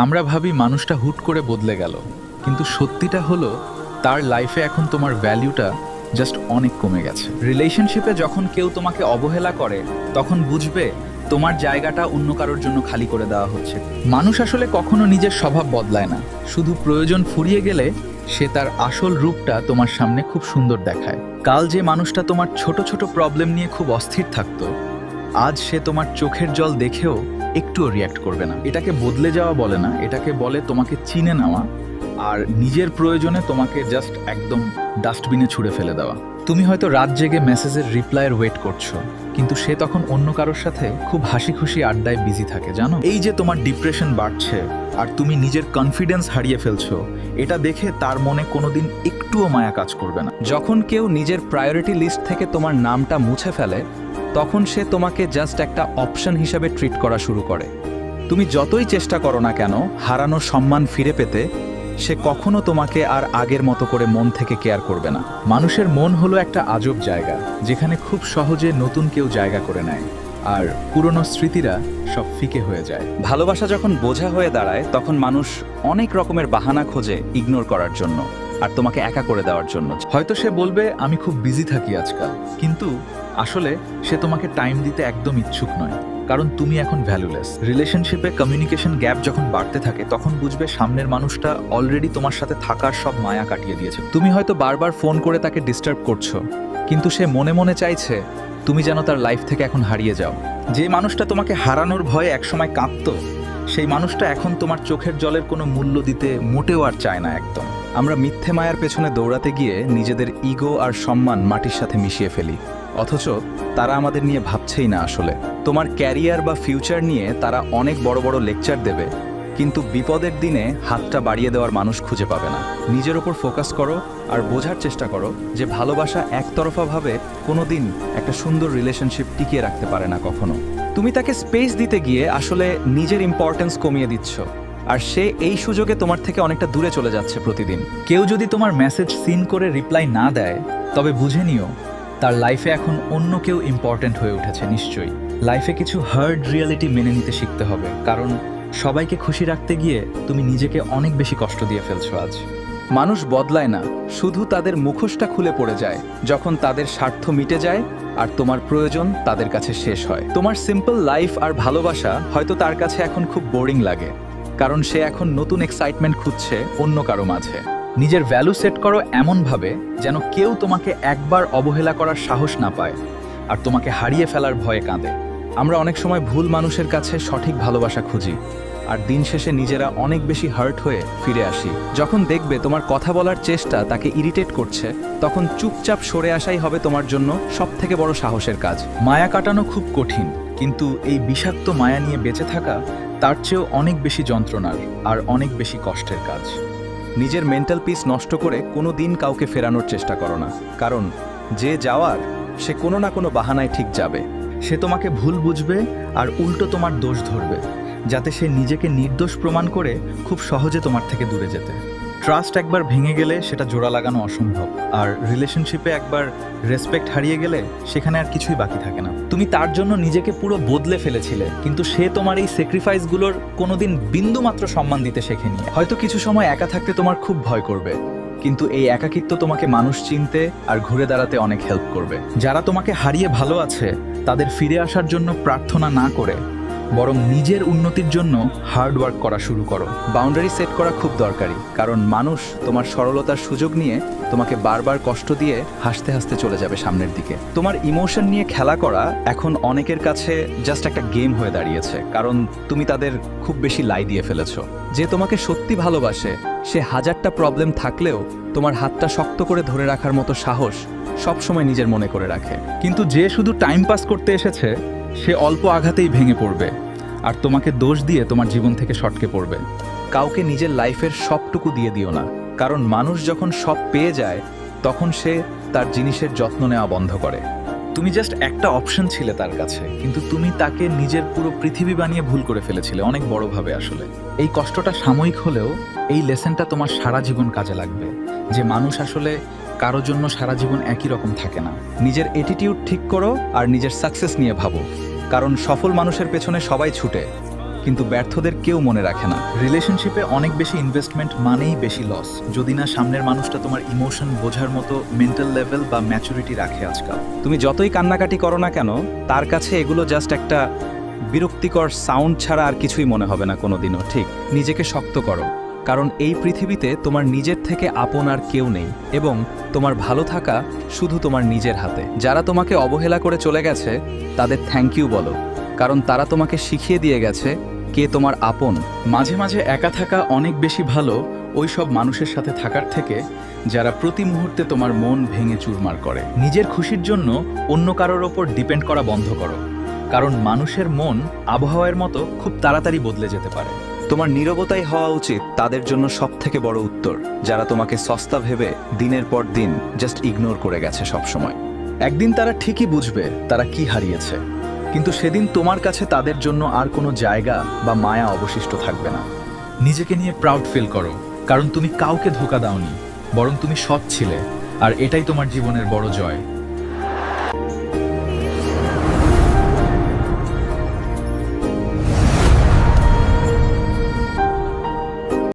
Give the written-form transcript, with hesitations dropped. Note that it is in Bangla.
আমরা ভাবি মানুষটা হুট করে বদলে গেল, কিন্তু সত্যিটা হলো তার লাইফে এখন তোমার ভ্যালুটা জাস্ট অনেক কমে গেছে। রিলেশনশিপে যখন কেউ তোমাকে অবহেলা করে তখন বুঝবে তোমার জায়গাটা অন্য কারোর জন্য খালি করে দেওয়া হচ্ছে। মানুষ আসলে কখনো নিজের স্বভাব বদলায় না, শুধু প্রয়োজন ফুরিয়ে গেলে সে তার আসল রূপটা তোমার সামনে খুব সুন্দর দেখায়। কাল যে মানুষটা তোমার ছোট ছোট প্রবলেম নিয়ে খুব অস্থির থাকতো, আজ সে তোমার চোখের জল দেখেও একটুও রিয়্যাক্ট করবে না। এটাকে বদলে যাওয়া বলে না, এটাকে বলে তোমাকে চিনে নেওয়া আর নিজের প্রয়োজনে তোমাকে জাস্ট একদম ডাস্টবিনে ছুঁড়ে ফেলে দেওয়া। তুমি হয়তো রাত জেগে মেসেজের রিপ্লাইয়ের ওয়েট করছো, কিন্তু সে তখন অন্য কারোর সাথে খুব হাসি খুশি আড্ডায় বিজি থাকে। জানো, এই যে তোমার ডিপ্রেশন বাড়ছে আর তুমি নিজের কনফিডেন্স হারিয়ে ফেলছো, এটা দেখে তার মনে কোনোদিন একটুও মায়া কাজ করবে না। যখন কেউ নিজের প্রায়োরিটি লিস্ট থেকে তোমার নামটা মুছে ফেলে, তখন সে তোমাকে জাস্ট একটা অপশন হিসেবে ট্রিট করা শুরু করে। তুমি যতই চেষ্টা করো না কেন হারানো সম্মান ফিরে পেতে, সে কখনো তোমাকে আর আগের মতো করে মন থেকে কেয়ার করবে না। মানুষের মন হলো একটা আজব জায়গা, যেখানে খুব সহজে নতুন কেউ জায়গা করে নেয় আর পুরনো স্মৃতিরা সব ফিকে হয়ে যায়। ভালোবাসা যখন বোঝা হয়ে দাঁড়ায়, তখন মানুষ অনেক রকমের বাহানা খোঁজে ইগনোর করার জন্য আর তোমাকে একা করে দেওয়ার জন্য। হয়তো সে বলবে আমি খুব বিজি থাকি আজকাল, কিন্তু আসলে সে তোমাকে টাইম দিতে একদম ইচ্ছুক নয়, কারণ তুমি এখন ভ্যালুলেস। রিলেশনশিপে কমিউনিকেশন গ্যাপ যখন বাড়তে থাকে, তখন বুঝবে সামনের মানুষটা অলরেডি তোমার সাথে থাকার সব মায়া কাটিয়ে দিয়েছে। তুমি হয়তো বারবার ফোন করে তাকে ডিস্টার্ব করছো, কিন্তু সে মনে মনে চাইছে তুমি যেন তার লাইফ থেকে এখন হারিয়ে যাও। যে মানুষটা তোমাকে হারানোর ভয়ে একসময় কাঁদতো, সেই মানুষটা এখন তোমার চোখের জলের কোনো মূল্য দিতে মোটেও আর চায় না একদম। আমরা মিথ্যে মায়ার পেছনে দৌড়াতে গিয়ে নিজেদের ইগো আর সম্মান মাটির সাথে মিশিয়ে ফেলি, অথচ তারা আমাদের নিয়ে ভাবছেই না। আসলে তোমার ক্যারিয়ার বা ফিউচার নিয়ে তারা অনেক বড় বড় লেকচার দেবে, কিন্তু বিপদের দিনে হাতটা বাড়িয়ে দেওয়ার মানুষ খুঁজে পাবে না। নিজের ওপর ফোকাস করো আর বোঝার চেষ্টা করো যে ভালোবাসা একতরফাভাবে কোনো দিন একটা সুন্দর রিলেশনশিপ টিকিয়ে রাখতে পারে না কখনো। তুমি তাকে স্পেস দিতে গিয়ে আসলে নিজের ইম্পর্টেন্স কমিয়ে দিচ্ছ, আর সে এই সুযোগে তোমার থেকে অনেকটা দূরে চলে যাচ্ছে প্রতিদিন। কেউ যদি তোমার মেসেজ সিন করে রিপ্লাই না দেয়, তবে বুঝে নিও তার লাইফে এখন অন্য কেউ ইম্পর্ট্যান্ট হয়ে উঠেছে। নিশ্চয়ই লাইফে কিছু হার্ড রিয়ালিটি মেনে নিতে শিখতে হবে, কারণ সবাইকে খুশি রাখতে গিয়ে তুমি নিজেকে অনেক বেশি কষ্ট দিয়ে ফেলছো আজ। মানুষ বদলায় না, শুধু তাদের মুখোশটা খুলে পড়ে যায় যখন তাদের স্বার্থ মিটে যায় আর তোমার প্রয়োজন তাদের কাছে শেষ হয়। তোমার সিম্পল লাইফ আর ভালোবাসা হয়তো তার কাছে এখন খুব বোরিং লাগে, কারণ সে এখন নতুন এক্সাইটমেন্ট খুঁজছে অন্য কারো মাঝে। নিজের ভ্যালু সেট করো এমনভাবে যেন কেউ তোমাকে একবার অবহেলা করার সাহস না পায় আর তোমাকে হারিয়ে ফেলার ভয়ে কাঁদে। আমরা অনেক সময় ভুল মানুষের কাছে সঠিক ভালোবাসা খুঁজি, আর দিন শেষে নিজেরা অনেক বেশি হার্ট হয়ে ফিরে আসি। যখন দেখবে তোমার কথা বলার চেষ্টা তাকে ইরিটেট করছে, তখন চুপচাপ সরে আসাই হবে তোমার জন্য সবথেকে বড় সাহসের কাজ। মায়া কাটানো খুব কঠিন, কিন্তু এই বিষাক্ত মায়া নিয়ে বেঁচে থাকা তার চেয়েও অনেক বেশি যন্ত্রণার আর অনেক বেশি কষ্টের কাজ। নিজের মেন্টাল পিস নষ্ট করে কোনো দিন কাউকে ফেরানোর চেষ্টা করো না, কারণ যে যাওয়ার সে কোনো না কোনো বাহানায় ঠিক যাবে। সে তোমাকে ভুল বুঝবে আর উল্টো তোমার দোষ ধরবে, যাতে সে নিজেকে নির্দোষ প্রমাণ করে খুব সহজে তোমার থেকে দূরে যেতে। ট্রাস্ট একবার ভেঙে গেলে সেটা জোড়া লাগানো অসম্ভব, আর রিলেশনশিপে একবার রেসপেক্ট হারিয়ে গেলে সেখানে আর কিছুই বাকি থাকে না। তুমি তার জন্য নিজেকে পুরো বদলে ফেলেছিলে, কিন্তু সে তোমার এই স্যাক্রিফাইসগুলোর কোনোদিন বিন্দুমাত্র সম্মান দিতে শেখেনি। হয়তো কিছু সময় একা থাকতে তোমার খুব ভয় করবে, কিন্তু এই একাকিত্ব তোমাকে মানুষ চিনতে আর ঘুরে দাঁড়াতে অনেক হেল্প করবে। যারা তোমাকে হারিয়ে ভালো আছে, তাদের ফিরে আসার জন্য প্রার্থনা না করে বরং নিজের উন্নতির জন্য হার্ড ওয়ার্ক করা শুরু করো। বাউন্ডারি সেট করা খুব দরকারি, কারণ মানুষ তোমার সরলতার সুযোগ নিয়ে তোমাকে বারবার কষ্ট দিয়ে হাসতে হাসতে চলে যাবে সামনের দিকে। তোমার ইমোশন নিয়ে খেলা করা এখন অনেকের কাছে জাস্ট একটা গেম হয়ে দাঁড়িয়েছে, কারণ তুমি তাদের খুব বেশি লাই দিয়ে ফেলেছো। যে তোমাকে সত্যি ভালোবাসে, সে হাজারটা প্রবলেম থাকলেও তোমার হাতটা শক্ত করে ধরে রাখার মতো সাহস সবসময় নিজের মনে করে রাখে। কিন্তু যে শুধু টাইম পাস করতে এসেছে, সে অল্প আঘাতেই ভেঙে পড়বে আর তোমাকে দোষ দিয়ে তোমার জীবন থেকে সটকে পড়বে। কাউকে নিজের লাইফের সবটুকু দিয়ে দিও না, কারণ মানুষ যখন সব পেয়ে যায় তখন সে তার জিনিসের যত্ন নেওয়া বন্ধ করে। তুমি জাস্ট একটা অপশন ছিলে তার কাছে, কিন্তু তুমি তাকে নিজের পুরো পৃথিবী বানিয়ে ভুল করে ফেলেছিলে অনেক বড়ভাবে। আসলে এই কষ্টটা সাময়িক হলেও এই লেসনটা তোমার সারা জীবন কাজে লাগবে, যে মানুষ আসলে কারো জন্য সারা জীবন একই রকম থাকে না। নিজের অ্যাটিটিউড ঠিক করো আর নিজের সাকসেস নিয়ে ভাবো, কারণ সফল মানুষের পেছনে সবাই ছুটে, কিন্তু ব্যর্থদের কেউ মনে রাখে না। রিলেশনশিপে অনেক বেশি ইনভেস্টমেন্ট মানেই বেশি লস, যদি না সামনের মানুষটা তোমার ইমোশন বোঝার মতো মেন্টাল লেভেল বা ম্যাচুরিটি রাখে আজকাল। তুমি যতই কান্নাকাটি করো না কেন, তার কাছে এগুলো জাস্ট একটা বিরক্তিকর সাউন্ড ছাড়া আর কিছুই মনে হবে না কোনোদিনও। ঠিক নিজেকে শক্ত করো, কারণ এই পৃথিবীতে তোমার নিজের থেকে আপন আর কেউ নেই, এবং তোমার ভালো থাকা শুধু তোমার নিজের হাতে। যারা তোমাকে অবহেলা করে চলে গেছে তাদের থ্যাংক ইউ বলো, কারণ তারা তোমাকে শিখিয়ে দিয়ে গেছে কে তোমার আপন। মাঝে মাঝে একা থাকা অনেক বেশি ভালো ওই সব মানুষের সাথে থাকার থেকে যারা প্রতি মুহূর্তে তোমার মন ভেঙে চুরমার করে। নিজের খুশির জন্য অন্য কারোর ওপর ডিপেন্ড করা বন্ধ করো, কারণ মানুষের মন আবহাওয়ার মতো খুব তাড়াতাড়ি বদলে যেতে পারে। তোমার নীরবতাই হওয়া উচিত তাদের জন্য সবথেকে বড় উত্তর, যারা তোমাকে সস্তা ভেবে দিনের পর দিন জাস্ট ইগনোর করে গেছে সব সময়। একদিন তারা ঠিকই বুঝবে তারা কি হারিয়েছে, কিন্তু সেদিন তোমার কাছে তাদের জন্য আর কোনো জায়গা বা মায়া অবশিষ্ট থাকবে না। নিজেকে নিয়ে প্রাউড ফিল করো, কারণ তুমি কাউকে ধোঁকা দাওনি, বরং তুমি সৎ ছিলে, আর এটাই তোমার জীবনের বড় জয়।